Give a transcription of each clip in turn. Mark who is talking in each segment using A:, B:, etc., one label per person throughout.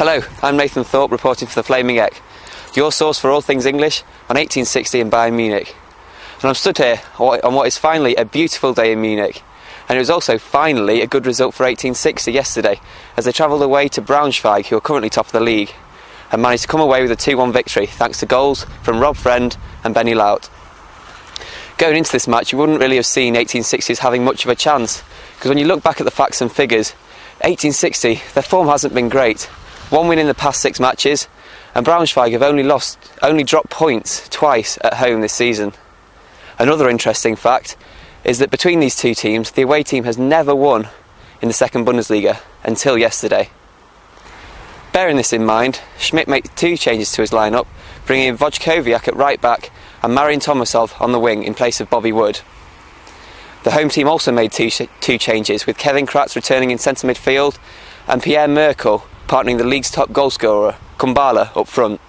A: Hello, I'm Nathan Thorpe reporting for the Flaming Eck, your source for all things English on 1860 and Bayern Munich. And I'm stood here on what is finally a beautiful day in Munich. And it was also finally a good result for 1860 yesterday, as they travelled away to Braunschweig, who are currently top of the league, and managed to come away with a 2-1 victory thanks to goals from Rob Friend and Benny Laut. Going into this match, you wouldn't really have seen 1860 as having much of a chance, because when you look back at the facts and figures, 1860, their form hasn't been great. One win in the past 6 matches, and Braunschweig have only dropped points twice at home this season. Another interesting fact is that between these two teams, the away team has never won in the second Bundesliga until yesterday. Bearing this in mind, Schmidt made 2 changes to his lineup, bringing in Wojtkowiak at right back and Marian Tomasov on the wing in place of Bobby Wood. The home team also made two changes, with Kevin Kratz returning in centre midfield and Pierre Merkel partnering the league's top goalscorer, Kumbala, up front.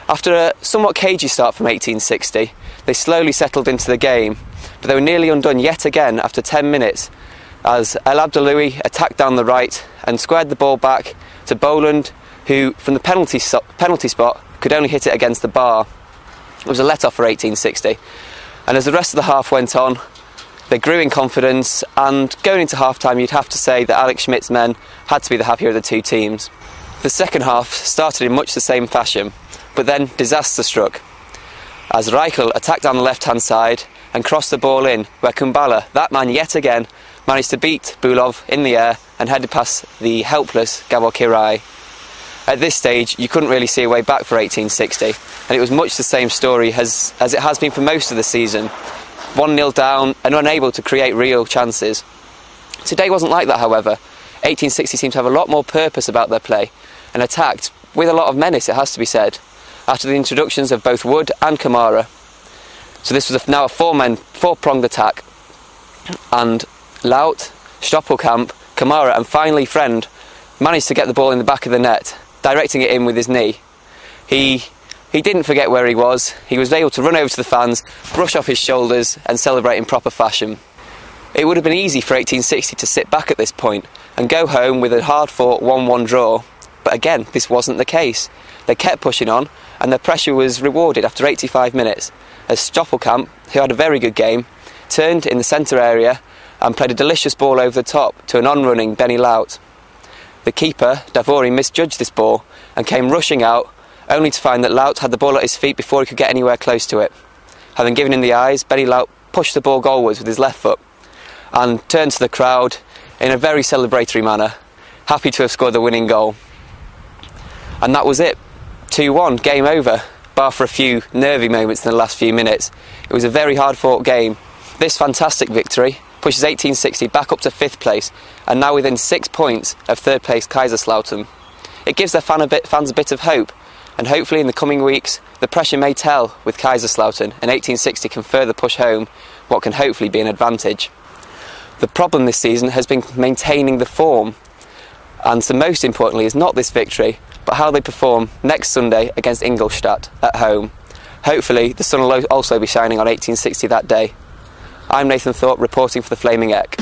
A: After a somewhat cagey start from 1860, they slowly settled into the game, but they were nearly undone yet again after 10 minutes as El Abdeloui attacked down the right and squared the ball back to Boland, who from the penalty spot could only hit it against the bar. It was a let-off for 1860, and as the rest of the half went on, they grew in confidence, and going into half-time you'd have to say that Alex Schmidt's men had to be the happier of the two teams. The second half started in much the same fashion, but then disaster struck, as Reichel attacked down the left-hand side and crossed the ball in, where Kumbala, that man yet again, managed to beat Bulov in the air and headed past the helpless Gabor Kirai. At this stage, you couldn't really see a way back for 1860, and it was much the same story as it has been for most of the season. 1-0 down and unable to create real chances. Today wasn't like that, however. 1860 seemed to have a lot more purpose about their play and attacked with a lot of menace, it has to be said, after the introductions of both Wood and Kamara. So this was now a 4-pronged attack, and Laut, Stoppelkamp, Kamara and finally Friend managed to get the ball in the back of the net, directing it in with his knee. He didn't forget where he was able to run over to the fans, brush off his shoulders and celebrate in proper fashion. It would have been easy for 1860 to sit back at this point and go home with a hard-fought 1-1 draw, but again, this wasn't the case. They kept pushing on, and their pressure was rewarded after 85 minutes, as Stoppelkamp, who had a very good game, turned in the centre area and played a delicious ball over the top to an on-running Benny Laut. The keeper, Davori, misjudged this ball and came rushing out, only to find that Laut had the ball at his feet before he could get anywhere close to it. Having given him the eyes, Benny Laut pushed the ball goalwards with his left foot and turned to the crowd in a very celebratory manner, happy to have scored the winning goal. And that was it. 2-1, game over, bar for a few nervy moments in the last few minutes. It was a very hard-fought game. This fantastic victory pushes 1860 back up to 5th place and now within 6 points of 3rd place Kaiserslautern. It gives their fans a bit of hope, and hopefully in the coming weeks the pressure may tell with Kaiserslautern, and 1860 can further push home what can hopefully be an advantage. The problem this season has been maintaining the form, and so most importantly is not this victory, but how they perform next Sunday against Ingolstadt at home. Hopefully the sun will also be shining on 1860 that day. I'm Nathan Thorpe reporting for the Flaming Eck.